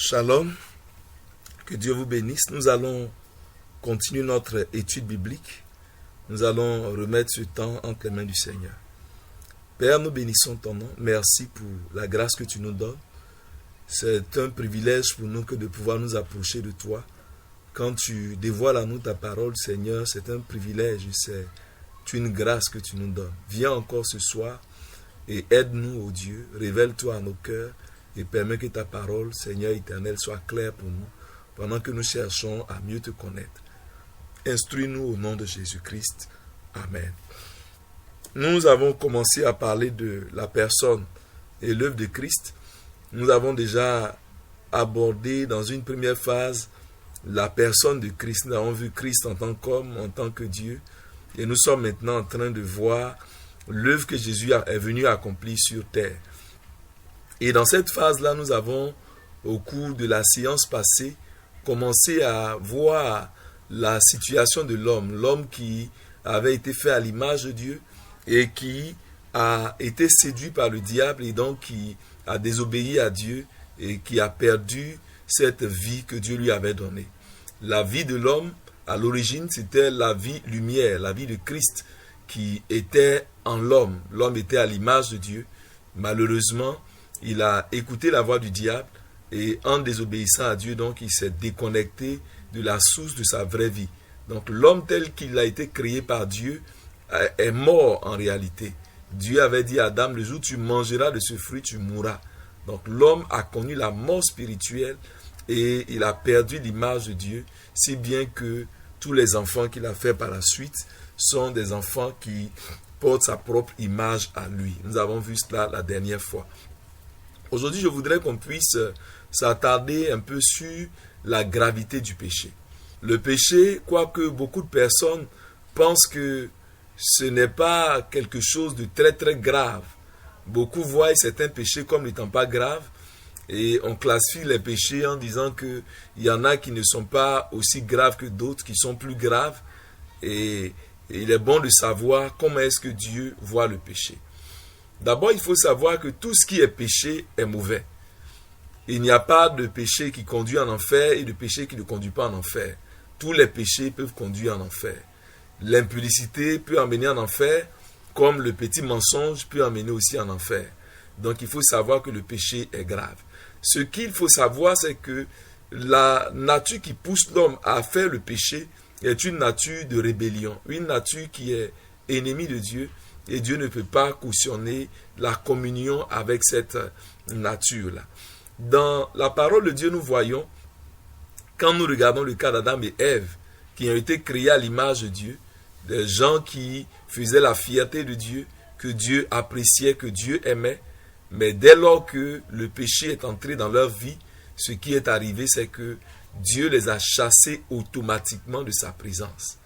Shalom, que Dieu vous bénisse. Nous allons continuer notre étude biblique. Nous allons remettre ce temps entre les mains du Seigneur. Père, nous bénissons ton nom. Merci pour la grâce que tu nous donnes. C'est un privilège pour nous que de pouvoir nous approcher de toi. Quand tu dévoiles à nous ta parole, Seigneur, c'est un privilège. C'est une grâce que tu nous donnes. Viens encore ce soir et aide-nous, ô Dieu. Révèle-toi à nos cœurs et permets que ta parole, Seigneur éternel, soit claire pour nous pendant que nous cherchons à mieux te connaître. Instruis-nous au nom de Jésus-Christ. Amen. Nous avons commencé à parler de la personne et l'œuvre de Christ. Nous avons déjà abordé dans une première phase la personne de Christ. Nous avons vu Christ en tant qu'homme, en tant que Dieu. Et nous sommes maintenant en train de voir l'œuvre que Jésus est venu accomplir sur terre. Et dans cette phase-là, nous avons, au cours de la séance passée, commencé à voir la situation de l'homme. L'homme qui avait été fait à l'image de Dieu et qui a été séduit par le diable et donc qui a désobéi à Dieu et qui a perdu cette vie que Dieu lui avait donnée. La vie de l'homme, à l'origine, c'était la vie lumière, la vie de Christ qui était en l'homme. L'homme était à l'image de Dieu. Malheureusement, il a écouté la voix du diable et en désobéissant à Dieu, donc il s'est déconnecté de la source de sa vraie vie. Donc l'homme tel qu'il a été créé par Dieu est mort en réalité. Dieu avait dit à Adam, le jour où tu mangeras de ce fruit, tu mourras. Donc l'homme a connu la mort spirituelle et il a perdu l'image de Dieu, si bien que tous les enfants qu'il a fait par la suite sont des enfants qui portent sa propre image à lui. Nous avons vu cela la dernière fois. Aujourd'hui, je voudrais qu'on puisse s'attarder un peu sur la gravité du péché. Le péché, quoique beaucoup de personnes pensent que ce n'est pas quelque chose de très très grave. Beaucoup voient certains péchés comme n'étant pas graves et on classifie les péchés en disant qu'il y en a qui ne sont pas aussi graves que d'autres, qui sont plus graves. Et il est bon de savoir comment est-ce que Dieu voit le péché. D'abord, il faut savoir que tout ce qui est péché est mauvais. Il n'y a pas de péché qui conduit en enfer et de péché qui ne conduit pas en enfer. Tous les péchés peuvent conduire en enfer. L'impudicité peut emmener en enfer, comme le petit mensonge peut emmener aussi en enfer. Donc, il faut savoir que le péché est grave. Ce qu'il faut savoir, c'est que la nature qui pousse l'homme à faire le péché est une nature de rébellion, une nature qui est ennemie de Dieu. Et Dieu ne peut pas cautionner la communion avec cette nature-là. Dans la parole de Dieu, nous voyons, quand nous regardons le cas d'Adam et Ève, qui ont été créés à l'image de Dieu, des gens qui faisaient la fierté de Dieu, que Dieu appréciait, que Dieu aimait, mais dès lors que le péché est entré dans leur vie, ce qui est arrivé, c'est que Dieu les a chassés automatiquement de sa présence.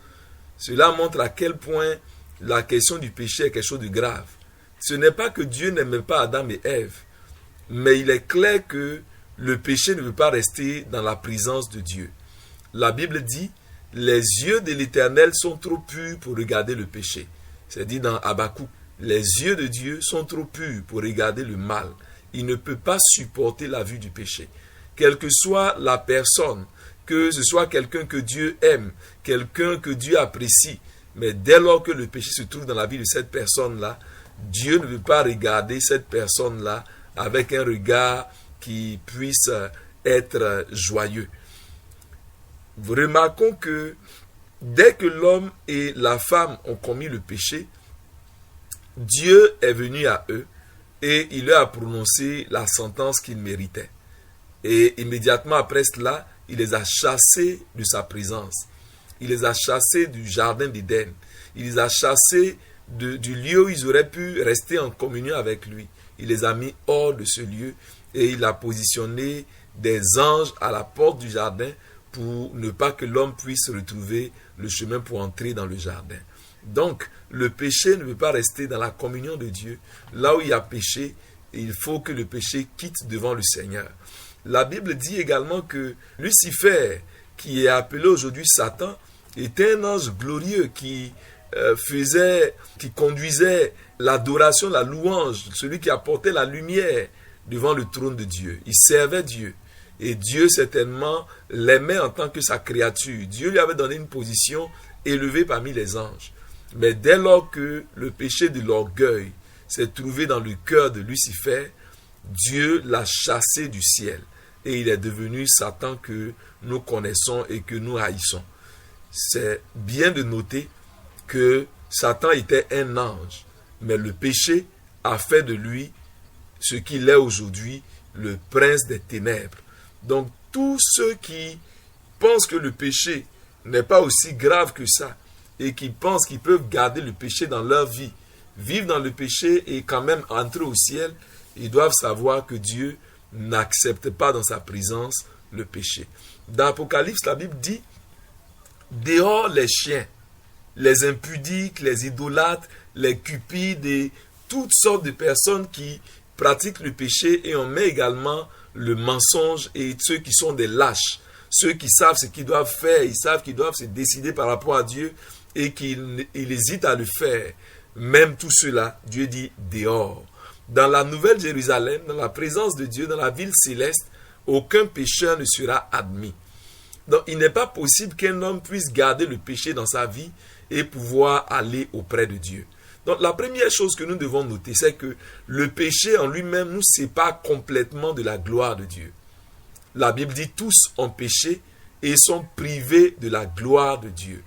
Cela montre à quel point la question du péché est quelque chose de grave. Ce n'est pas que Dieu n'aimait pas Adam et Ève, mais il est clair que le péché ne peut pas rester dans la présence de Dieu. La Bible dit, les yeux de l'Éternel sont trop purs pour regarder le péché. C'est dit dans Habakkuk, les yeux de Dieu sont trop purs pour regarder le mal. Il ne peut pas supporter la vue du péché. Quelle que soit la personne, que ce soit quelqu'un que Dieu aime, quelqu'un que Dieu apprécie, mais dès lors que le péché se trouve dans la vie de cette personne-là, Dieu ne veut pas regarder cette personne-là avec un regard qui puisse être joyeux. Remarquons que dès que l'homme et la femme ont commis le péché, Dieu est venu à eux et il leur a prononcé la sentence qu'ils méritaient. Et immédiatement après cela, il les a chassés de sa présence. Il les a chassés du jardin d'Éden. Il les a chassés du lieu où ils auraient pu rester en communion avec lui. Il les a mis hors de ce lieu et il a positionné des anges à la porte du jardin pour ne pas que l'homme puisse retrouver le chemin pour entrer dans le jardin. Donc, le péché ne peut pas rester dans la communion de Dieu. Là où il y a péché, il faut que le péché quitte devant le Seigneur. La Bible dit également que Lucifer, qui est appelé aujourd'hui Satan, était un ange glorieux qui conduisait l'adoration, la louange, celui qui apportait la lumière devant le trône de Dieu. Il servait Dieu. Et Dieu certainement l'aimait en tant que sa créature. Dieu lui avait donné une position élevée parmi les anges. Mais dès lors que le péché de l'orgueil s'est trouvé dans le cœur de Lucifer, Dieu l'a chassé du ciel. Et il est devenu Satan que nous connaissons et que nous haïssons. C'est bien de noter que Satan était un ange, mais le péché a fait de lui ce qu'il est aujourd'hui, le prince des ténèbres. Donc tous ceux qui pensent que le péché n'est pas aussi grave que ça et qui pensent qu'ils peuvent garder le péché dans leur vie, vivre dans le péché et quand même entrer au ciel, ils doivent savoir que Dieu n'accepte pas dans sa présence le péché. Dans l'Apocalypse, la Bible dit « Dehors les chiens, les impudiques, les idolâtres, les cupides et toutes sortes de personnes qui pratiquent le péché, et on met également le mensonge et ceux qui sont des lâches, ceux qui savent ce qu'ils doivent faire, ils savent qu'ils doivent se décider par rapport à Dieu et qu'ils hésitent à le faire. Même tout cela, Dieu dit dehors. Dans la Nouvelle Jérusalem, dans la présence de Dieu, dans la ville céleste, aucun pécheur ne sera admis. Donc il n'est pas possible qu'un homme puisse garder le péché dans sa vie et pouvoir aller auprès de Dieu. Donc la première chose que nous devons noter, c'est que le péché en lui-même nous sépare complètement de la gloire de Dieu. La Bible dit tous ont péché et sont privés de la gloire de Dieu.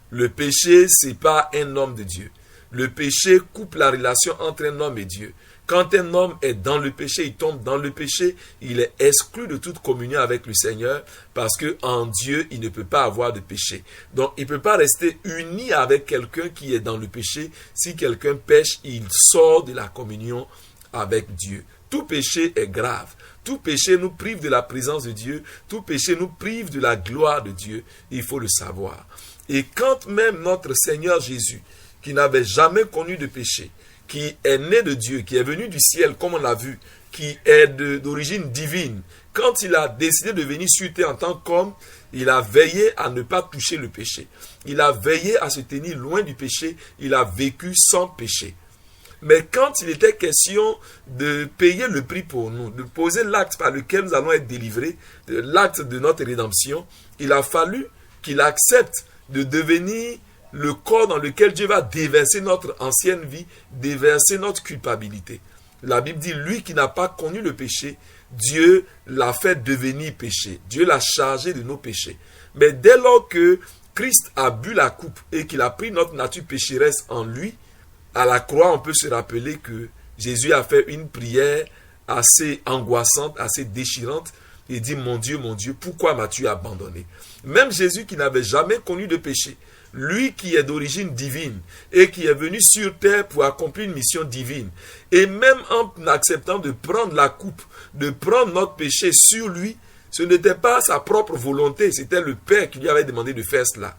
Le péché sépare un homme de Dieu. Le péché coupe la relation entre un homme et Dieu. Quand un homme est dans le péché, il tombe dans le péché, il est exclu de toute communion avec le Seigneur parce que en Dieu, il ne peut pas avoir de péché. Donc, il ne peut pas rester uni avec quelqu'un qui est dans le péché. Si quelqu'un pêche, il sort de la communion avec Dieu. Tout péché est grave. Tout péché nous prive de la présence de Dieu. Tout péché nous prive de la gloire de Dieu. Il faut le savoir. Et quand même notre Seigneur Jésus, qui n'avait jamais connu de péché, qui est né de Dieu, qui est venu du ciel, comme on l'a vu, qui est d'origine divine, quand il a décidé de venir sur terre en tant qu'homme, il a veillé à ne pas toucher le péché. Il a veillé à se tenir loin du péché. Il a vécu sans péché. Mais quand il était question de payer le prix pour nous, de poser l'acte par lequel nous allons être délivrés, l'acte de notre rédemption, il a fallu qu'il accepte de devenir le corps dans lequel Dieu va déverser notre ancienne vie, déverser notre culpabilité. La Bible dit, lui qui n'a pas connu le péché, Dieu l'a fait devenir péché. Dieu l'a chargé de nos péchés. Mais dès lors que Christ a bu la coupe et qu'il a pris notre nature pécheresse en lui, à la croix, on peut se rappeler que Jésus a fait une prière assez angoissante, assez déchirante. Il dit, mon Dieu, pourquoi m'as-tu abandonné? Même Jésus qui n'avait jamais connu de péché, lui qui est d'origine divine et qui est venu sur terre pour accomplir une mission divine, et même en acceptant de prendre la coupe, de prendre notre péché sur lui, ce n'était pas sa propre volonté, c'était le Père qui lui avait demandé de faire cela.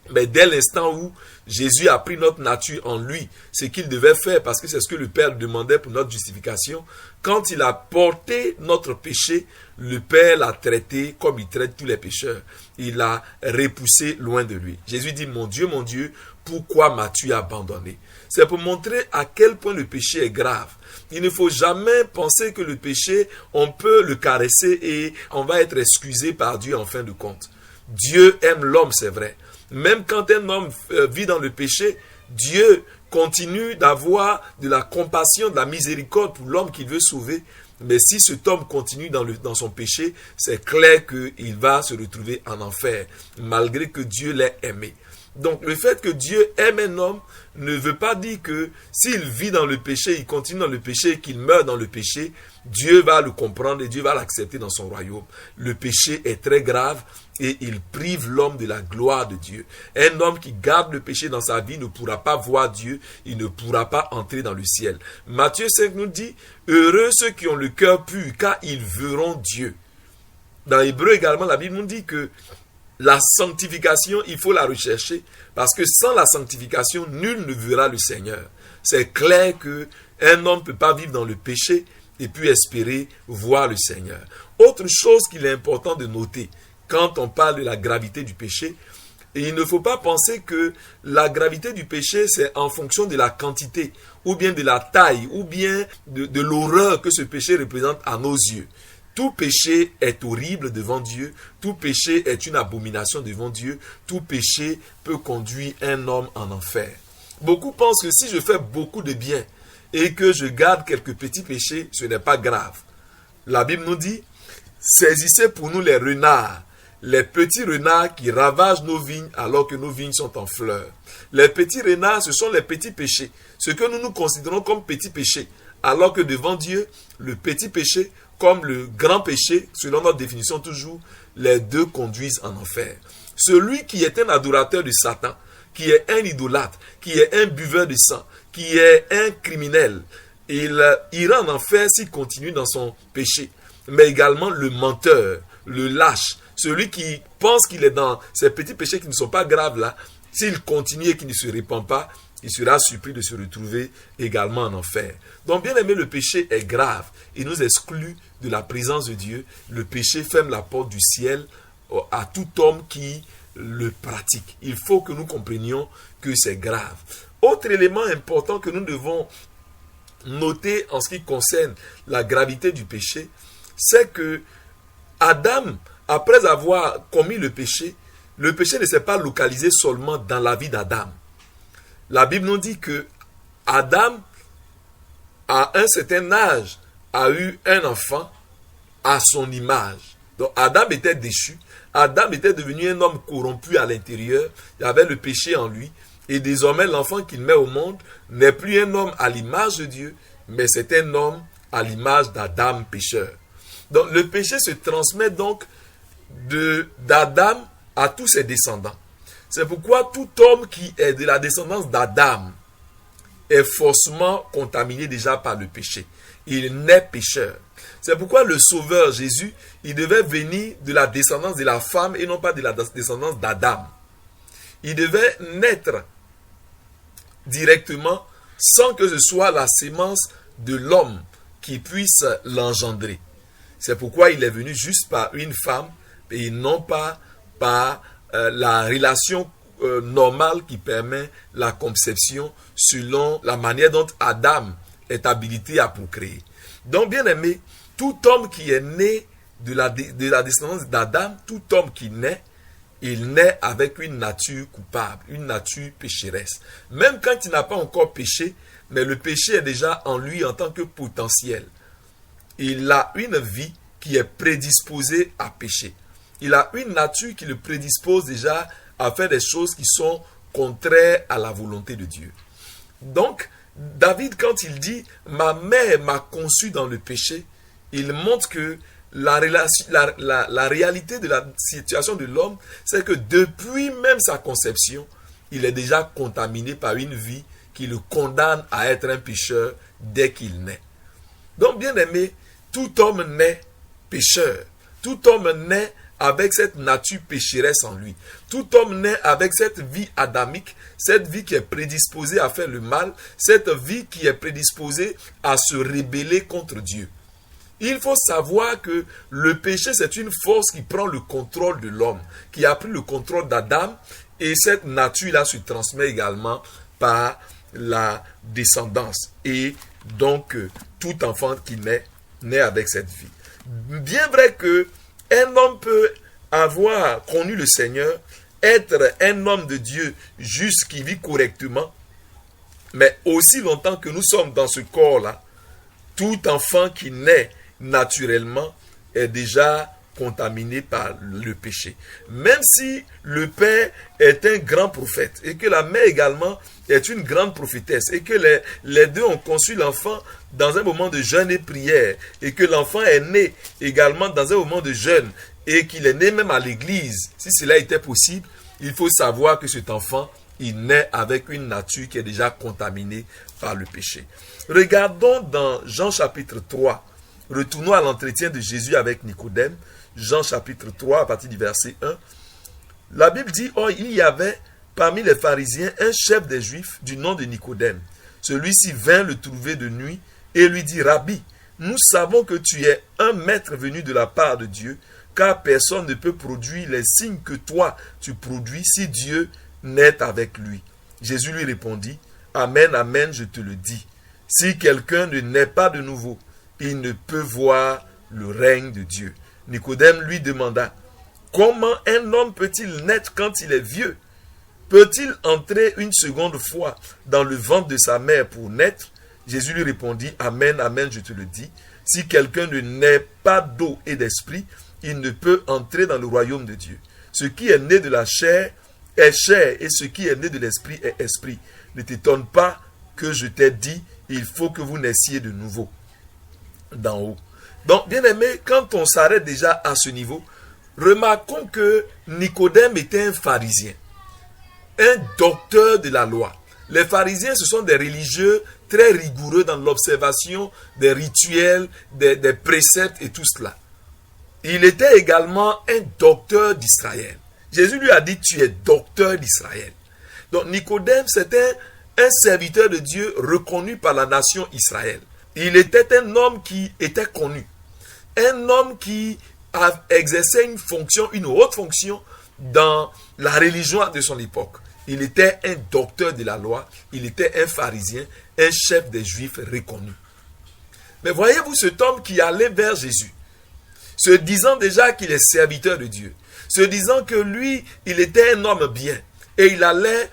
Mais dès l'instant où Jésus a pris notre nature en lui, ce qu'il devait faire, parce que c'est ce que le Père demandait pour notre justification, quand il a porté notre péché, le Père l'a traité comme il traite tous les pécheurs. Il l'a repoussé loin de lui. Jésus dit, mon Dieu, pourquoi m'as-tu abandonné? C'est pour montrer à quel point le péché est grave. Il ne faut jamais penser que le péché, on peut le caresser et on va être excusé par Dieu en fin de compte. Dieu aime l'homme, c'est vrai. Même quand un homme vit dans le péché, Dieu continue d'avoir de la compassion, de la miséricorde pour l'homme qu'il veut sauver. Mais si cet homme continue dans son péché, c'est clair qu'il va se retrouver en enfer, malgré que Dieu l'ait aimé. Donc le fait que Dieu aime un homme ne veut pas dire que s'il vit dans le péché, il continue dans le péché, qu'il meurt dans le péché, Dieu va le comprendre et Dieu va l'accepter dans son royaume. Le péché est très grave et il prive l'homme de la gloire de Dieu. Un homme qui garde le péché dans sa vie ne pourra pas voir Dieu, il ne pourra pas entrer dans le ciel. Matthieu 5 nous dit, heureux ceux qui ont le cœur pur, car ils verront Dieu. Dans Hébreu également, la Bible nous dit que la sanctification, il faut la rechercher, parce que sans la sanctification, nul ne verra le Seigneur. C'est clair qu'un homme ne peut pas vivre dans le péché et puis espérer voir le Seigneur. Autre chose qu'il est important de noter, quand on parle de la gravité du péché, et il ne faut pas penser que la gravité du péché, c'est en fonction de la quantité, ou bien de la taille, ou bien de l'horreur que ce péché représente à nos yeux. Tout péché est horrible devant Dieu. Tout péché est une abomination devant Dieu. Tout péché peut conduire un homme en enfer. Beaucoup pensent que si je fais beaucoup de bien et que je garde quelques petits péchés, ce n'est pas grave. La Bible nous dit, saisissez pour nous les renards, les petits renards qui ravagent nos vignes alors que nos vignes sont en fleurs. Les petits renards, ce sont les petits péchés, ce que nous considérons comme petits péchés, alors que devant Dieu, le petit péché, comme le grand péché, selon notre définition toujours, les deux conduisent en enfer. Celui qui est un adorateur de Satan, qui est un idolâtre, qui est un buveur de sang, qui est un criminel, il ira en enfer s'il continue dans son péché. Mais également le menteur, le lâche, celui qui pense qu'il est dans ces petits péchés qui ne sont pas graves là, s'il continue et qu'il ne se répand pas, il sera surpris de se retrouver également en enfer. Donc bien aimé, le péché est grave. Il nous exclut de la présence de Dieu. Le péché ferme la porte du ciel à tout homme qui le pratique. Il faut que nous comprenions que c'est grave. Autre élément important que nous devons noter en ce qui concerne la gravité du péché, c'est que Adam, après avoir commis le péché ne s'est pas localisé seulement dans la vie d'Adam. La Bible nous dit que Adam, à un certain âge, a eu un enfant à son image. Donc Adam était déchu. Adam était devenu un homme corrompu à l'intérieur. Il y avait le péché en lui. Et désormais, l'enfant qu'il met au monde n'est plus un homme à l'image de Dieu, mais c'est un homme à l'image d'Adam pécheur. Donc le péché se transmet donc d'Adam à tous ses descendants. C'est pourquoi tout homme qui est de la descendance d'Adam est forcément contaminé déjà par le péché. Il naît pécheur. C'est pourquoi le Sauveur Jésus, il devait venir de la descendance de la femme et non pas de la descendance d'Adam. Il devait naître directement sans que ce soit la sémence de l'homme qui puisse l'engendrer. C'est pourquoi il est venu juste par une femme et non pas par la relation normale qui permet la conception selon la manière dont Adam est habilité à procréer. Donc, bien aimé, tout homme qui est né de la descendance d'Adam, tout homme qui naît, il naît avec une nature coupable, une nature pécheresse. Même quand il n'a pas encore péché, mais le péché est déjà en lui en tant que potentiel. Il a une vie qui est prédisposée à pécher. Il a une nature qui le prédispose déjà à faire des choses qui sont contraires à la volonté de Dieu. Donc, David, quand il dit « Ma mère m'a conçu dans le péché », il montre que la réalité de la situation de l'homme, c'est que depuis même sa conception, il est déjà contaminé par une vie qui le condamne à être un pécheur dès qu'il naît. Donc, bien aimé, tout homme naît pécheur. Tout homme naît avec cette nature pécheresse en lui. Tout homme naît avec cette vie adamique, cette vie qui est prédisposée à faire le mal, cette vie qui est prédisposée à se rebeller contre Dieu. Il faut savoir que le péché, c'est une force qui prend le contrôle de l'homme, qui a pris le contrôle d'Adam, et cette nature-là se transmet également par la descendance. Et donc, tout enfant qui naît avec cette vie. Bien vrai que un homme peut avoir connu le Seigneur, être un homme de Dieu juste qui vit correctement, mais aussi longtemps que nous sommes dans ce corps-là, tout enfant qui naît naturellement est déjà contaminé par le péché. Même si le père est un grand prophète et que la mère également est une grande prophétesse et que les deux ont conçu l'enfant dans un moment de jeûne et prière et que l'enfant est né également dans un moment de jeûne et qu'il est né même à l'église, si cela était possible, il faut savoir que cet enfant, il naît avec une nature qui est déjà contaminée par le péché. Regardons dans Jean chapitre 3, retournons à l'entretien de Jésus avec Nicodème, Jean chapitre 3 à partir du verset 1. La Bible dit, « Or, il y avait parmi les pharisiens un chef des Juifs du nom de Nicodème. Celui-ci vint le trouver de nuit et lui dit, « Rabbi, nous savons que tu es un maître venu de la part de Dieu, car personne ne peut produire les signes que toi tu produis si Dieu n'est avec lui. » Jésus lui répondit, « Amen, amen, je te le dis. Si quelqu'un ne naît pas de nouveau, il ne peut voir le règne de Dieu. Nicodème lui demanda, comment un homme peut-il naître quand il est vieux? Peut-il entrer une seconde fois dans le ventre de sa mère pour naître? Jésus lui répondit, amen, amen, je te le dis. Si quelqu'un ne naît pas d'eau et d'esprit, il ne peut entrer dans le royaume de Dieu. Ce qui est né de la chair est chair, et ce qui est né de l'esprit est esprit. Ne t'étonne pas que je t'ai dit, il faut que vous naissiez de nouveau d'en haut. Donc, bien aimé, quand on s'arrête déjà à ce niveau, remarquons que Nicodème était un pharisien, un docteur de la loi. Les pharisiens, ce sont des religieux très rigoureux dans l'observation des rituels, des préceptes et tout cela. Il était également un docteur d'Israël. Jésus lui a dit, tu es docteur d'Israël. Donc Nicodème, c'était un serviteur de Dieu reconnu par la nation Israël. Il était un homme qui était connu. Un homme qui exerçait une fonction, une haute fonction dans la religion de son époque. Il était un docteur de la loi, il était un pharisien, un chef des Juifs reconnu. Mais voyez-vous cet homme qui allait vers Jésus, se disant déjà qu'il est serviteur de Dieu, se disant que lui, il était un homme bien, et il allait,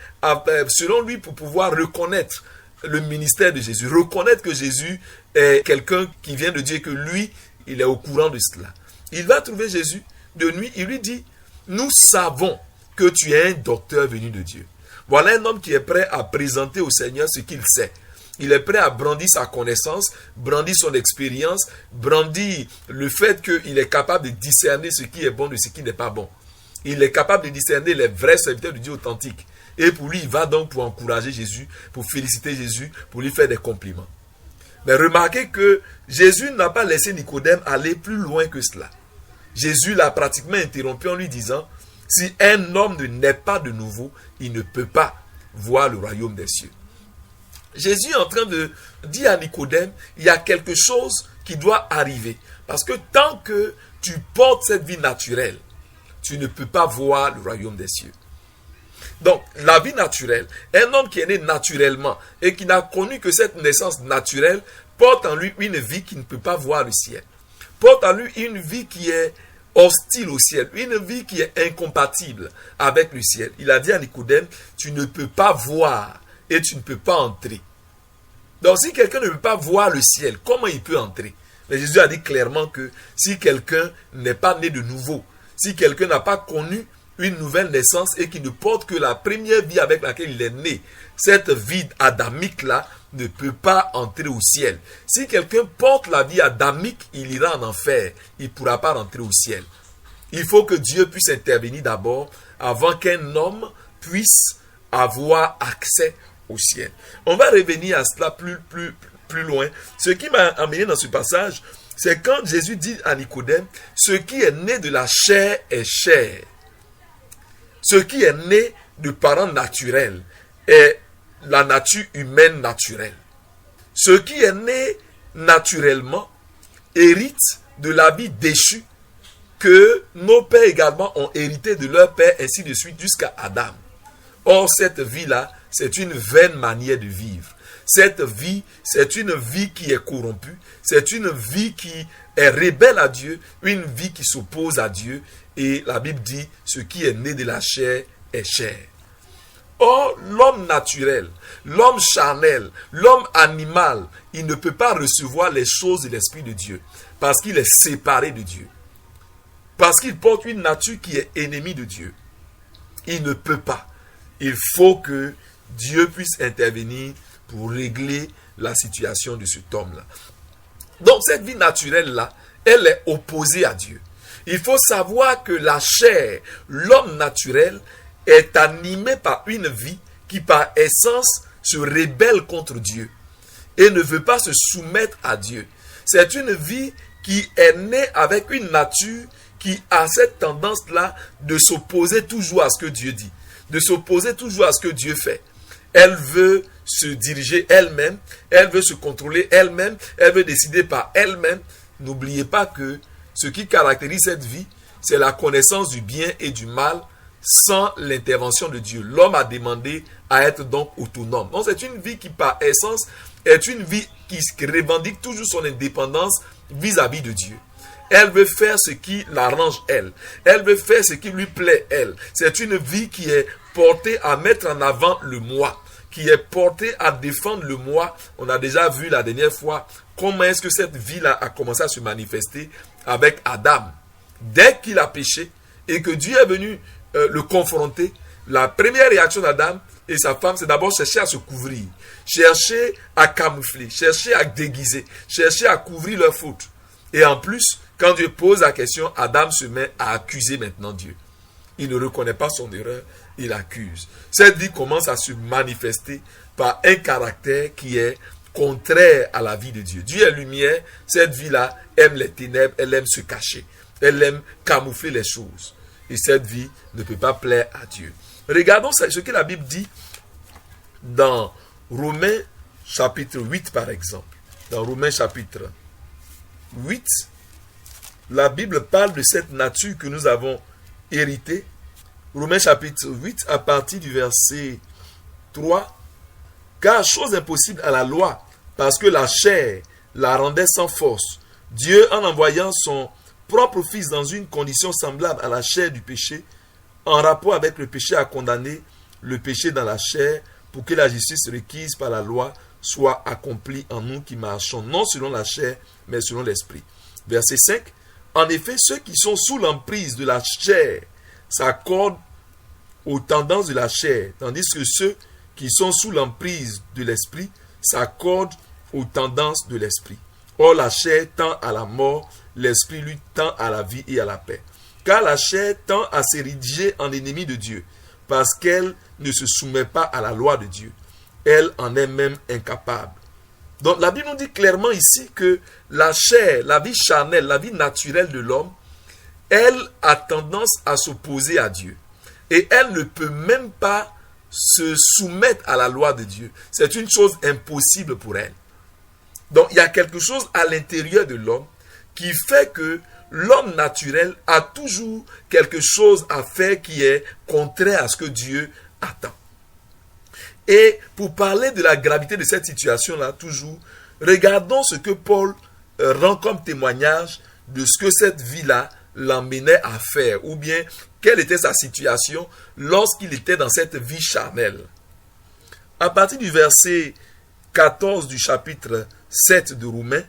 selon lui, pour pouvoir reconnaître le ministère de Jésus, reconnaître que Jésus est quelqu'un qui vient de Dieu et que lui, il est au courant de cela. Il va trouver Jésus de nuit, il lui dit, nous savons que tu es un docteur venu de Dieu. Voilà un homme qui est prêt à présenter au Seigneur ce qu'il sait. Il est prêt à brandir sa connaissance, brandir son expérience, brandir le fait qu'il est capable de discerner ce qui est bon de ce qui n'est pas bon. Il est capable de discerner les vrais serviteurs de Dieu authentiques. Et pour lui, il va donc pour encourager Jésus, pour féliciter Jésus, pour lui faire des compliments. Mais remarquez que Jésus n'a pas laissé Nicodème aller plus loin que cela. Jésus l'a pratiquement interrompu en lui disant, si un homme ne naît pas de nouveau, il ne peut pas voir le royaume des cieux. Jésus est en train de dire à Nicodème, il y a quelque chose qui doit arriver. Parce que tant que tu portes cette vie naturelle, tu ne peux pas voir le royaume des cieux. Donc, la vie naturelle, un homme qui est né naturellement et qui n'a connu que cette naissance naturelle, porte en lui une vie qui ne peut pas voir le ciel. Porte en lui une vie qui est hostile au ciel, une vie qui est incompatible avec le ciel. Il a dit à Nicodème, tu ne peux pas voir et tu ne peux pas entrer. Donc si quelqu'un ne peut pas voir le ciel, comment il peut entrer? Mais Jésus a dit clairement que si quelqu'un n'est pas né de nouveau, si quelqu'un n'a pas connu une nouvelle naissance et qui ne porte que la première vie avec laquelle il est né, cette vie adamique-là ne peut pas entrer au ciel. Si quelqu'un porte la vie adamique, il ira en enfer. Il ne pourra pas rentrer au ciel. Il faut que Dieu puisse intervenir d'abord avant qu'un homme puisse avoir accès au ciel. On va revenir à cela plus loin. Ce qui m'a amené dans ce passage, c'est quand Jésus dit à Nicodème, ce qui est né de la chair est chair. Ce qui est né de parents naturels est la nature humaine naturelle. Ce qui est né naturellement hérite de la vie déchue que nos pères également ont hérité de leur père, ainsi de suite jusqu'à Adam. Or, cette vie-là, c'est une vaine manière de vivre. Cette vie, c'est une vie qui est corrompue. C'est une vie qui est rebelle à Dieu, une vie qui s'oppose à Dieu. Et la Bible dit, ce qui est né de la chair est chair. Or, l'homme naturel, l'homme charnel, l'homme animal, il ne peut pas recevoir les choses de l'Esprit de Dieu parce qu'il est séparé de Dieu. Parce qu'il porte une nature qui est ennemie de Dieu. Il ne peut pas. Il faut que Dieu puisse intervenir pour régler la situation de cet homme-là. Donc, cette vie naturelle-là, elle est opposée à Dieu. Il faut savoir que la chair, l'homme naturel, est animé par une vie qui par essence se rébelle contre Dieu et ne veut pas se soumettre à Dieu. C'est une vie qui est née avec une nature qui a cette tendance-là de s'opposer toujours à ce que Dieu dit, de s'opposer toujours à ce que Dieu fait. Elle veut se diriger elle-même, elle veut se contrôler elle-même, elle veut décider par elle-même. N'oubliez pas que ce qui caractérise cette vie, c'est la connaissance du bien et du mal sans l'intervention de Dieu. L'homme a demandé à être donc autonome. Donc c'est une vie qui par essence est une vie qui revendique toujours son indépendance vis-à-vis de Dieu. Elle veut faire ce qui l'arrange elle. Elle veut faire ce qui lui plaît elle. C'est une vie qui est portée à mettre en avant le moi, qui est portée à défendre le moi. On a déjà vu la dernière fois comment est-ce que cette vie-là a commencé à se manifester avec Adam. Dès qu'il a péché et que Dieu est venu le confronter, la première réaction d'Adam et sa femme, c'est d'abord chercher à se couvrir, chercher à camoufler, chercher à déguiser, chercher à couvrir leurs fautes. Et en plus, quand Dieu pose la question, Adam se met à accuser maintenant Dieu. Il ne reconnaît pas son erreur, il accuse. Cette vie commence à se manifester par un caractère qui est contraire à la vie de Dieu. Dieu est lumière, cette vie-là aime les ténèbres, elle aime se cacher, elle aime camoufler les choses. Et cette vie ne peut pas plaire à Dieu. Regardons ce que la Bible dit dans Romains chapitre 8 par exemple. Dans Romains chapitre 8, la Bible parle de cette nature que nous avons héritée. Romains chapitre 8 à partir du verset 3. Car chose impossible à la loi, parce que la chair la rendait sans force. Dieu, en envoyant son propre fils dans une condition semblable à la chair du péché, en rapport avec le péché, a condamné le péché dans la chair pour que la justice requise par la loi soit accomplie en nous qui marchons non selon la chair, mais selon l'esprit. Verset 5. En effet, ceux qui sont sous l'emprise de la chair s'accordent aux tendances de la chair, tandis que ceux qui sont sous l'emprise de l'esprit s'accordent aux tendances de l'esprit. Or, la chair tend à la mort, l'esprit lui tend à la vie et à la paix. Car la chair tend à s'ériger en ennemi de Dieu, parce qu'elle ne se soumet pas à la loi de Dieu. Elle en est même incapable. Donc la Bible nous dit clairement ici que la chair, la vie charnelle, la vie naturelle de l'homme, elle a tendance à s'opposer à Dieu. Et elle ne peut même pas se soumettre à la loi de Dieu. C'est une chose impossible pour elle. Donc il y a quelque chose à l'intérieur de l'homme qui fait que l'homme naturel a toujours quelque chose à faire qui est contraire à ce que Dieu attend. Et pour parler de la gravité de cette situation-là, toujours, regardons ce que Paul rend comme témoignage de ce que cette vie-là l'emmenait à faire, ou bien quelle était sa situation lorsqu'il était dans cette vie charnelle. À partir du verset 14 du chapitre 7 de Romains,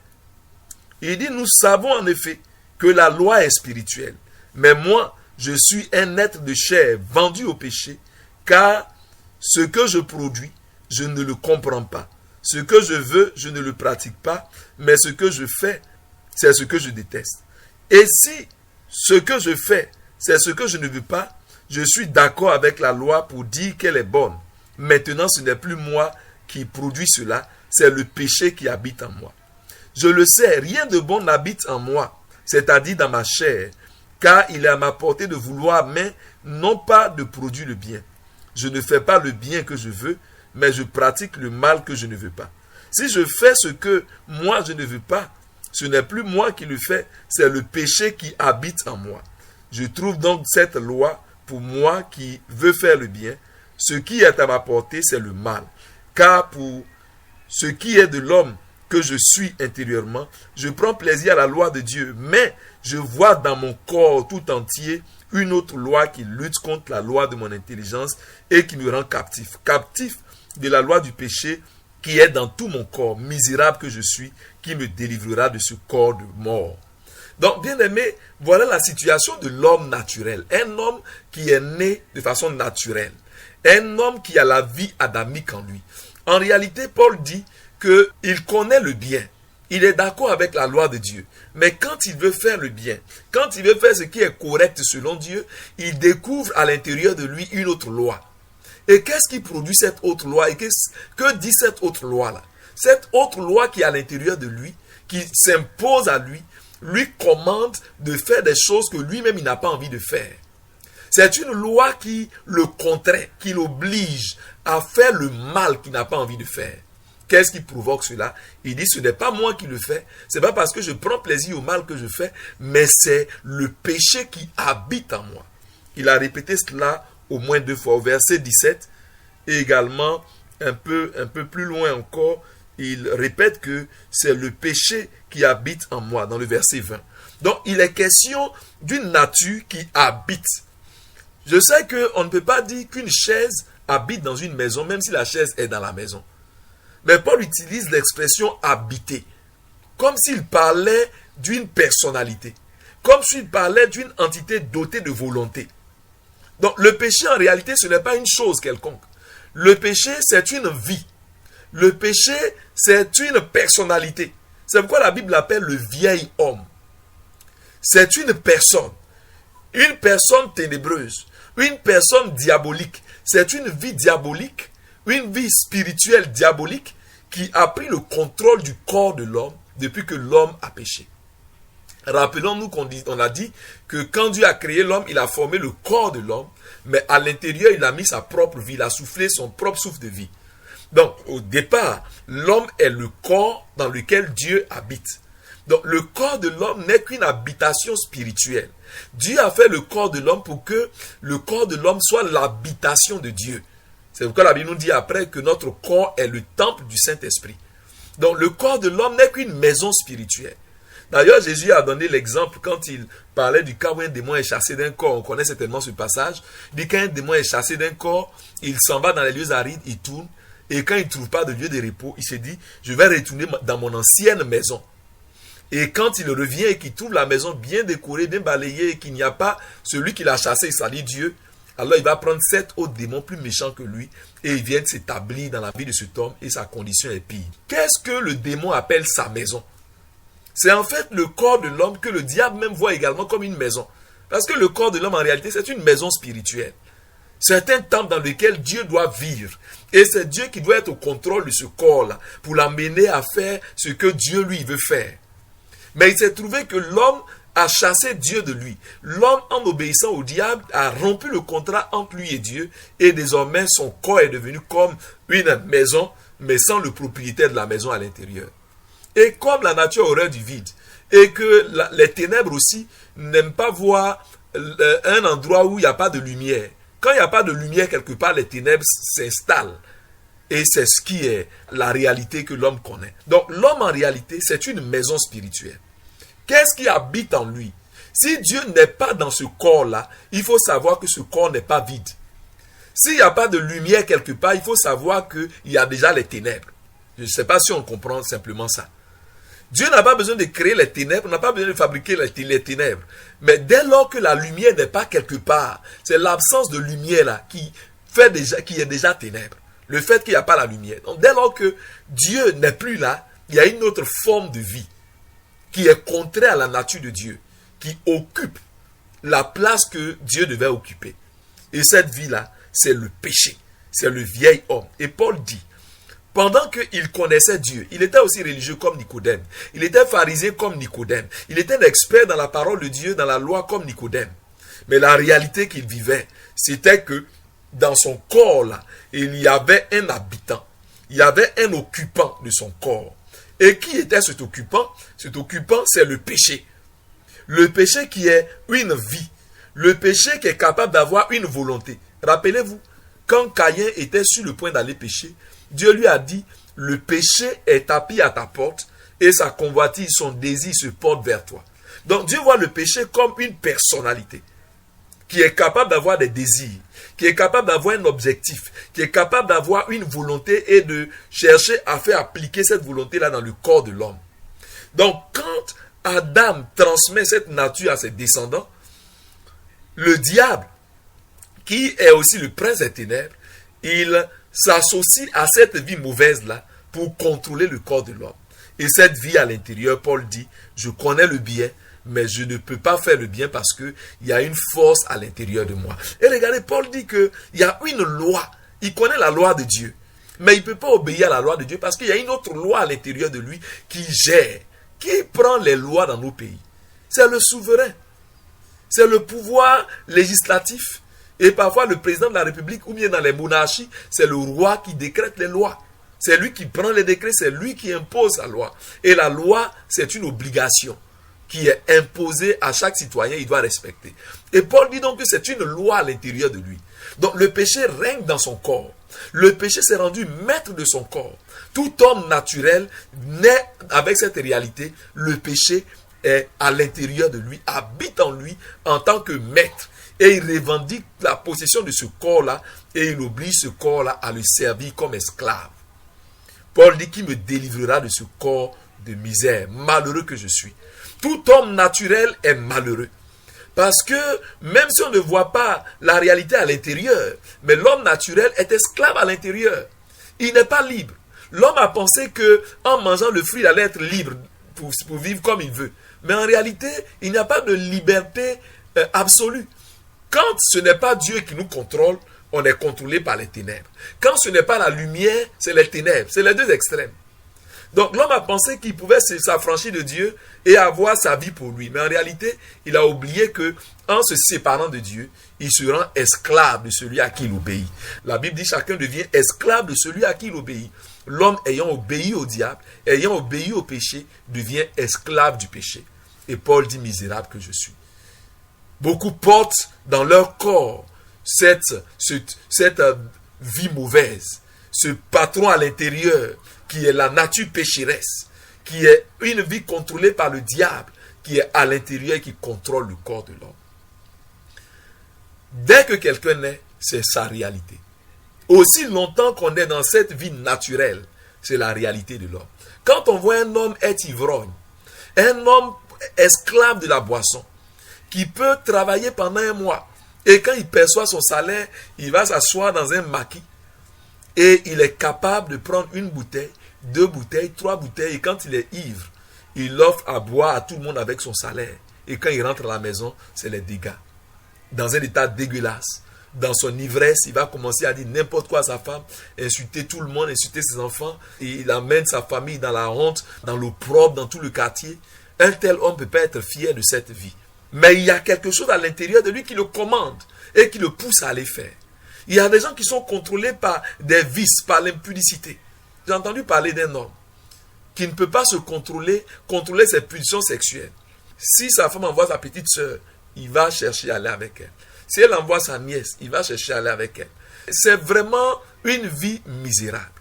il dit, nous savons en effet que la loi est spirituelle, mais moi, je suis un être de chair vendu au péché, car ce que je produis, je ne le comprends pas. Ce que je veux, je ne le pratique pas, mais ce que je fais, c'est ce que je déteste. Et si ce que je fais, c'est ce que je ne veux pas, je suis d'accord avec la loi pour dire qu'elle est bonne. Maintenant, ce n'est plus moi qui produis cela, c'est le péché qui habite en moi. Je le sais, rien de bon n'habite en moi, c'est-à-dire dans ma chair, car il est à ma portée de vouloir, mais non pas de produire le bien. Je ne fais pas le bien que je veux, mais je pratique le mal que je ne veux pas. Si je fais ce que moi je ne veux pas, ce n'est plus moi qui le fais, c'est le péché qui habite en moi. Je trouve donc cette loi pour moi qui veux faire le bien. Ce qui est à ma portée, c'est le mal. Car pour ce qui est de l'homme que je suis intérieurement, je prends plaisir à la loi de Dieu, mais je vois dans mon corps tout entier une autre loi qui lutte contre la loi de mon intelligence et qui me rend captif. Captif de la loi du péché qui est dans tout mon corps, misérable que je suis, qui me délivrera de ce corps de mort. Donc, bien aimé, voilà la situation de l'homme naturel. Un homme qui est né de façon naturelle. Un homme qui a la vie adamique en lui. En réalité, Paul dit qu'il connaît le bien. Il est d'accord avec la loi de Dieu. Mais quand il veut faire le bien, quand il veut faire ce qui est correct selon Dieu, il découvre à l'intérieur de lui une autre loi. Et qu'est-ce qui produit cette autre loi? Et que dit cette autre loi-là? Cette autre loi qui est à l'intérieur de lui, qui s'impose à lui, lui commande de faire des choses que lui-même il n'a pas envie de faire. C'est une loi qui le contraint, qui l'oblige à faire le mal qu'il n'a pas envie de faire. Qu'est-ce qui provoque cela? Il dit, ce n'est pas moi qui le fais, ce n'est pas parce que je prends plaisir au mal que je fais, mais c'est le péché qui habite en moi. Il a répété cela au moins 2 fois, au verset 17, et également un peu plus loin encore, il répète que c'est le péché qui habite en moi, dans le verset 20. Donc, il est question d'une nature qui habite. Je sais qu'on ne peut pas dire qu'une chaise habite dans une maison, même si la chaise est dans la maison. Mais Paul utilise l'expression habiter, comme s'il parlait d'une personnalité, comme s'il parlait d'une entité dotée de volonté. Donc, le péché, en réalité, ce n'est pas une chose quelconque. Le péché, c'est une vie. Le péché, c'est une personnalité. C'est pourquoi la Bible l'appelle le vieil homme. C'est une personne ténébreuse, une personne diabolique. C'est une vie diabolique, une vie spirituelle diabolique qui a pris le contrôle du corps de l'homme depuis que l'homme a péché. Rappelons-nous qu'on a dit que quand Dieu a créé l'homme, il a formé le corps de l'homme, mais à l'intérieur, il a mis sa propre vie, il a soufflé son propre souffle de vie. Donc, au départ, l'homme est le corps dans lequel Dieu habite. Donc, le corps de l'homme n'est qu'une habitation spirituelle. Dieu a fait le corps de l'homme pour que le corps de l'homme soit l'habitation de Dieu. C'est pourquoi la Bible nous dit après que notre corps est le temple du Saint-Esprit. Donc, le corps de l'homme n'est qu'une maison spirituelle. D'ailleurs, Jésus a donné l'exemple quand il parlait du cas où un démon est chassé d'un corps. On connaît certainement ce passage. Il dit qu'un démon est chassé d'un corps, il s'en va dans les lieux arides, il tourne. Et quand il ne trouve pas de lieu de repos, il se dit, je vais retourner dans mon ancienne maison. Et quand il revient et qu'il trouve la maison bien décorée, bien balayée, et qu'il n'y a pas celui qui l'a chassé, c'est-à-dire Dieu, alors il va prendre 7 autres démons plus méchants que lui, et ils viennent s'établir dans la vie de cet homme, et sa condition est pire. Qu'est-ce que le démon appelle sa maison? C'est en fait le corps de l'homme que le diable même voit également comme une maison. Parce que le corps de l'homme en réalité, c'est une maison spirituelle. C'est un temple dans lequel Dieu doit vivre. Et c'est Dieu qui doit être au contrôle de ce corps-là pour l'amener à faire ce que Dieu lui veut faire. Mais il s'est trouvé que l'homme a chassé Dieu de lui. L'homme, en obéissant au diable, a rompu le contrat entre lui et Dieu. Et désormais, son corps est devenu comme une maison, mais sans le propriétaire de la maison à l'intérieur. Et comme la nature a horreur du vide, et que les ténèbres aussi n'aiment pas voir un endroit où il n'y a pas de lumière. Quand il n'y a pas de lumière quelque part, les ténèbres s'installent. Et c'est ce qui est la réalité que l'homme connaît. Donc l'homme en réalité, c'est une maison spirituelle. Qu'est-ce qui habite en lui? Si Dieu n'est pas dans ce corps-là, il faut savoir que ce corps n'est pas vide. S'il n'y a pas de lumière quelque part, il faut savoir qu'il y a déjà les ténèbres. Je ne sais pas si on comprend simplement ça. Dieu n'a pas besoin de créer les ténèbres, n'a pas besoin de fabriquer les ténèbres. Mais dès lors que la lumière n'est pas quelque part, c'est l'absence de lumière là qui est déjà ténèbres. Le fait qu'il n'y a pas la lumière. Donc dès lors que Dieu n'est plus là, il y a une autre forme de vie qui est contraire à la nature de Dieu, qui occupe la place que Dieu devait occuper. Et cette vie-là, c'est le péché, c'est le vieil homme. Et Paul dit, pendant qu'il connaissait Dieu, il était aussi religieux comme Nicodème. Il était pharisien comme Nicodème. Il était un expert dans la parole de Dieu, dans la loi comme Nicodème. Mais la réalité qu'il vivait, c'était que dans son corps-là, il y avait un habitant. Il y avait un occupant de son corps. Et qui était cet occupant? Cet occupant, c'est le péché. Le péché qui est une vie. Le péché qui est capable d'avoir une volonté. Rappelez-vous, quand Caïn était sur le point d'aller pécher, Dieu lui a dit, le péché est tapis à ta porte et sa convoitise, son désir se porte vers toi. Donc Dieu voit le péché comme une personnalité qui est capable d'avoir des désirs, qui est capable d'avoir un objectif, qui est capable d'avoir une volonté et de chercher à faire appliquer cette volonté-là dans le corps de l'homme. Donc quand Adam transmet cette nature à ses descendants, le diable, qui est aussi le prince des ténèbres, il s'associe à cette vie mauvaise-là pour contrôler le corps de l'homme. Et cette vie à l'intérieur, Paul dit, je connais le bien, mais je ne peux pas faire le bien parce qu'il y a une force à l'intérieur de moi. Et regardez, Paul dit qu'il y a une loi. Il connaît la loi de Dieu, mais il ne peut pas obéir à la loi de Dieu parce qu'il y a une autre loi à l'intérieur de lui qui gère, qui prend les lois dans nos pays. C'est le souverain. C'est le pouvoir législatif. Et parfois, le président de la République, ou bien dans les monarchies, c'est le roi qui décrète les lois. C'est lui qui prend les décrets, c'est lui qui impose la loi. Et la loi, c'est une obligation qui est imposée à chaque citoyen, il doit respecter. Et Paul dit donc que c'est une loi à l'intérieur de lui. Donc le péché règne dans son corps. Le péché s'est rendu maître de son corps. Tout homme naturel naît avec cette réalité. Le péché est à l'intérieur de lui, habite en lui en tant que maître. Et il revendique la possession de ce corps-là et il oblige ce corps-là à le servir comme esclave. Paul dit qu'il me délivrera de ce corps de misère, malheureux que je suis. Tout homme naturel est malheureux. Parce que même si on ne voit pas la réalité à l'intérieur, mais l'homme naturel est esclave à l'intérieur. Il n'est pas libre. L'homme a pensé que en mangeant le fruit, il allait être libre pour vivre comme il veut. Mais en réalité, il n'y a pas de liberté absolue. Quand ce n'est pas Dieu qui nous contrôle, on est contrôlé par les ténèbres. Quand ce n'est pas la lumière, c'est les ténèbres. C'est les deux extrêmes. Donc l'homme a pensé qu'il pouvait s'affranchir de Dieu et avoir sa vie pour lui. Mais en réalité, il a oublié que en se séparant de Dieu, il se rend esclave de celui à qui il obéit. La Bible dit chacun devient esclave de celui à qui il obéit. L'homme ayant obéi au diable, ayant obéi au péché, devient esclave du péché. Et Paul dit misérable que je suis. Beaucoup portent dans leur corps cette vie mauvaise, ce patron à l'intérieur qui est la nature pécheresse, qui est une vie contrôlée par le diable, qui est à l'intérieur et qui contrôle le corps de l'homme. Dès que quelqu'un naît, c'est sa réalité. Aussi longtemps qu'on est dans cette vie naturelle, c'est la réalité de l'homme. Quand on voit un homme être ivrogne, un homme esclave de la boisson, qui peut travailler pendant un mois, et quand il perçoit son salaire, il va s'asseoir dans un maquis, et il est capable de prendre une bouteille, 2 bouteilles, 3 bouteilles, et quand il est ivre, il offre à boire à tout le monde avec son salaire. Et quand il rentre à la maison, c'est les dégâts. Dans un état dégueulasse, dans son ivresse, il va commencer à dire n'importe quoi à sa femme, insulter tout le monde, insulter ses enfants, et il amène sa famille dans la honte, dans l'opprobre, dans tout le quartier. Un tel homme ne peut pas être fier de cette vie. Mais il y a quelque chose à l'intérieur de lui qui le commande et qui le pousse à aller faire. Il y a des gens qui sont contrôlés par des vices, par l'impudicité. J'ai entendu parler d'un homme qui ne peut pas se contrôler ses pulsions sexuelles. Si sa femme envoie sa petite sœur, il va chercher à aller avec elle. Si elle envoie sa nièce, il va chercher à aller avec elle. C'est vraiment une vie misérable.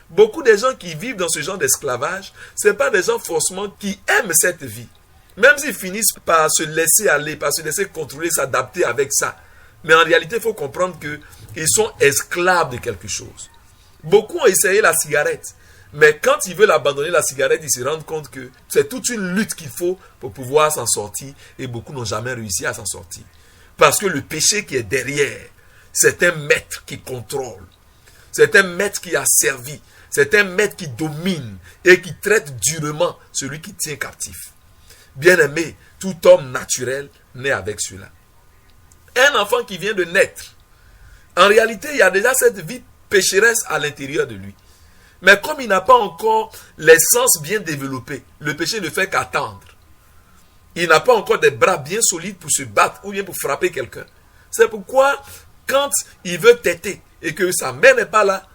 Beaucoup de gens qui vivent dans ce genre d'esclavage, ce ne sont pas des gens forcément qui aiment cette vie. Même s'ils finissent par se laisser aller, par se laisser contrôler, s'adapter avec ça. Mais en réalité, il faut comprendre qu'ils sont esclaves de quelque chose. Beaucoup ont essayé la cigarette. Mais quand ils veulent abandonner la cigarette, ils se rendent compte que c'est toute une lutte qu'il faut pour pouvoir s'en sortir. Et beaucoup n'ont jamais réussi à s'en sortir. Parce que le péché qui est derrière, c'est un maître qui contrôle. C'est un maître qui a servi. C'est un maître qui domine et qui traite durement celui qui tient captif. Bien-aimé, tout homme naturel naît avec cela. Un enfant qui vient de naître, en réalité, il y a déjà cette vie pécheresse à l'intérieur de lui. Mais comme il n'a pas encore les sens bien développés, le péché ne fait qu'attendre. Il n'a pas encore des bras bien solides pour se battre ou bien pour frapper quelqu'un. C'est pourquoi, quand il veut têter et que sa mère n'est pas là,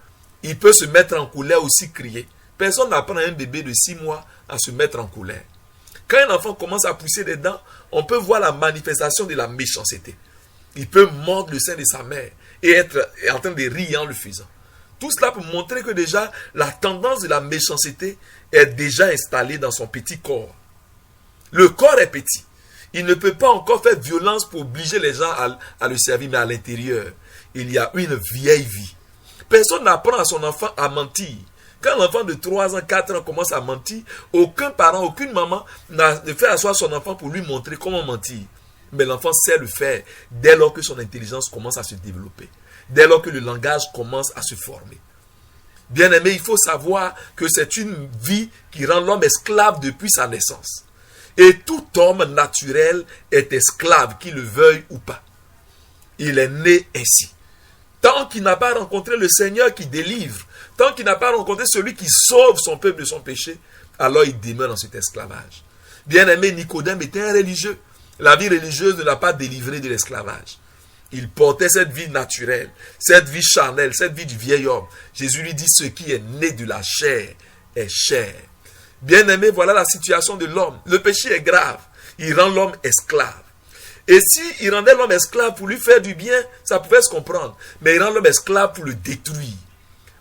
il peut se mettre en colère aussi, crier. Personne n'apprend à un bébé de 6 mois à se mettre en colère. Quand un enfant commence à pousser des dents, on peut voir la manifestation de la méchanceté. Il peut mordre le sein de sa mère et être en train de rire en le faisant. Tout cela pour montrer que déjà la tendance de la méchanceté est déjà installée dans son petit corps. Le corps est petit. Il ne peut pas encore faire violence pour obliger les gens à le servir, mais à l'intérieur, il y a une vieille vie. Personne n'apprend à son enfant à mentir. Quand l'enfant de 3 ans, 4 ans commence à mentir, aucun parent, aucune maman n'a fait asseoir son enfant pour lui montrer comment mentir. Mais l'enfant sait le faire dès lors que son intelligence commence à se développer. Dès lors que le langage commence à se former. Bien aimé, il faut savoir que c'est une vie qui rend l'homme esclave depuis sa naissance. Et tout homme naturel est esclave, qu'il le veuille ou pas. Il est né ainsi. Tant qu'il n'a pas rencontré le Seigneur qui délivre, tant qu'il n'a pas rencontré celui qui sauve son peuple de son péché, alors il demeure dans cet esclavage. Bien aimé, Nicodème était un religieux. La vie religieuse ne l'a pas délivré de l'esclavage. Il portait cette vie naturelle, cette vie charnelle, cette vie du vieil homme. Jésus lui dit, ce qui est né de la chair est chair. Bien-aimé, voilà la situation de l'homme. Le péché est grave. Il rend l'homme esclave. Et s'il rendait l'homme esclave pour lui faire du bien, ça pouvait se comprendre. Mais il rend l'homme esclave pour le détruire.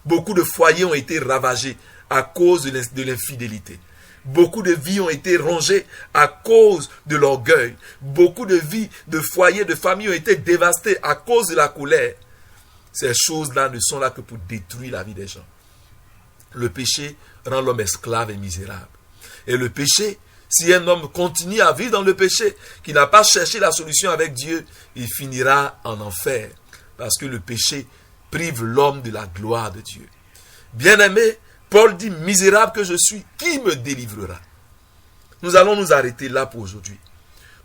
Beaucoup de foyers ont été ravagés à cause de l'infidélité. Beaucoup de vies ont été rongées à cause de l'orgueil. Beaucoup de vies, de foyers, de familles ont été dévastées à cause de la colère. Ces choses-là ne sont là que pour détruire la vie des gens. Le péché rend l'homme esclave et misérable. Et le péché, si un homme continue à vivre dans le péché, qui n'a pas cherché la solution avec Dieu, il finira en enfer. Parce que le péché prive l'homme de la gloire de Dieu. Bien-aimé, Paul dit, misérable que je suis, qui me délivrera? Nous allons nous arrêter là pour aujourd'hui.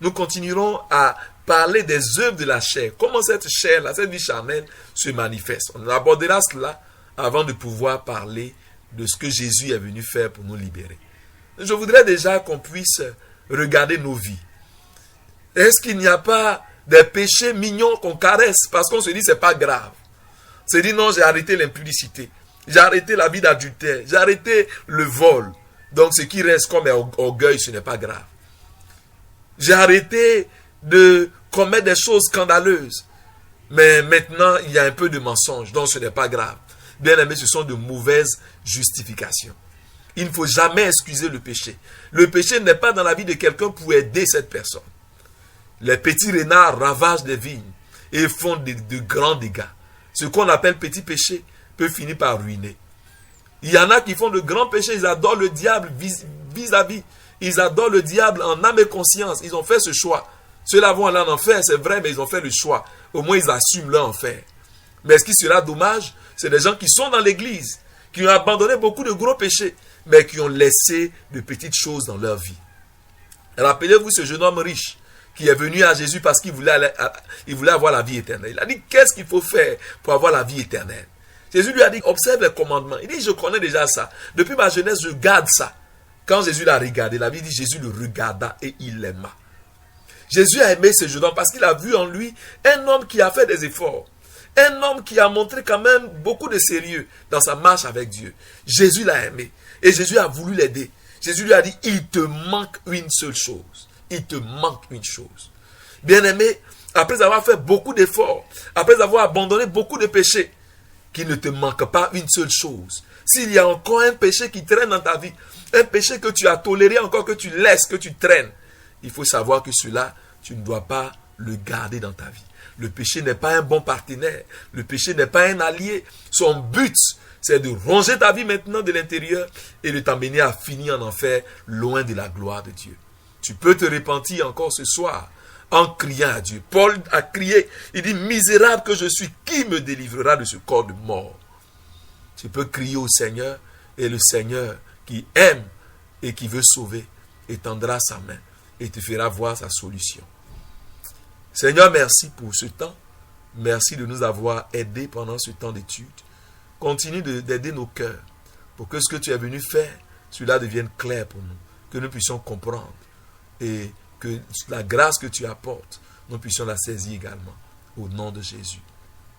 Nous continuerons à parler des œuvres de la chair. Comment cette chair-là, cette vie charnelle se manifeste. On abordera cela avant de pouvoir parler de ce que Jésus est venu faire pour nous libérer. Je voudrais déjà qu'on puisse regarder nos vies. Est-ce qu'il n'y a pas des péchés mignons qu'on caresse parce qu'on se dit c'est pas grave? On se dit non, j'ai arrêté l'impudicité, j'ai arrêté la vie d'adultère, j'ai arrêté le vol. Donc ce qui reste comme orgueil, ce n'est pas grave. J'ai arrêté de commettre des choses scandaleuses. Mais maintenant, il y a un peu de mensonge, donc ce n'est pas grave. Bien aimé, ce sont de mauvaises justifications. Il ne faut jamais excuser le péché. Le péché n'est pas dans la vie de quelqu'un pour aider cette personne. Les petits renards ravagent des vignes et font de grands dégâts. Ce qu'on appelle petit péché peut finir par ruiner. Il y en a qui font de grands péchés, ils adorent le diable vis-à-vis. Ils adorent le diable en âme et conscience. Ils ont fait ce choix. Ceux-là vont aller en enfer, c'est vrai, mais ils ont fait le choix. Au moins, ils assument leur enfer. Mais ce qui sera dommage, c'est des gens qui sont dans l'église, qui ont abandonné beaucoup de gros péchés, mais qui ont laissé de petites choses dans leur vie. Rappelez-vous ce jeune homme riche qui est venu à Jésus parce qu'il voulait avoir la vie éternelle. Il a dit, qu'est-ce qu'il faut faire pour avoir la vie éternelle? Jésus lui a dit, observe les commandements. Il dit, je connais déjà ça. Depuis ma jeunesse, je garde ça. Quand Jésus l'a regardé, la Bible dit, Jésus le regarda et il l'aima. Jésus a aimé ce jeune homme parce qu'il a vu en lui un homme qui a fait des efforts. Un homme qui a montré quand même beaucoup de sérieux dans sa marche avec Dieu. Jésus l'a aimé. Et Jésus a voulu l'aider. Jésus lui a dit, il te manque une seule chose. Il te manque une chose. Bien-aimé, après avoir fait beaucoup d'efforts, après avoir abandonné beaucoup de péchés, qu'il ne te manque pas une seule chose. S'il y a encore un péché qui traîne dans ta vie, un péché que tu as toléré encore, que tu laisses, que tu traînes, il faut savoir que cela, tu ne dois pas le garder dans ta vie. Le péché n'est pas un bon partenaire. Le péché n'est pas un allié. Son but, c'est de ronger ta vie maintenant de l'intérieur et de t'emmener à finir en enfer, loin de la gloire de Dieu. Tu peux te repentir encore ce soir en criant à Dieu. Paul a crié, il dit, misérable que je suis, qui me délivrera de ce corps de mort? Tu peux crier au Seigneur et le Seigneur qui aime et qui veut sauver étendra sa main et te fera voir sa solution. Seigneur, merci pour ce temps. Merci de nous avoir aidés pendant ce temps d'étude. Continue d'aider nos cœurs pour que ce que tu es venu faire, cela devienne clair pour nous, que nous puissions comprendre et que la grâce que tu apportes, nous puissions la saisir également. Au nom de Jésus.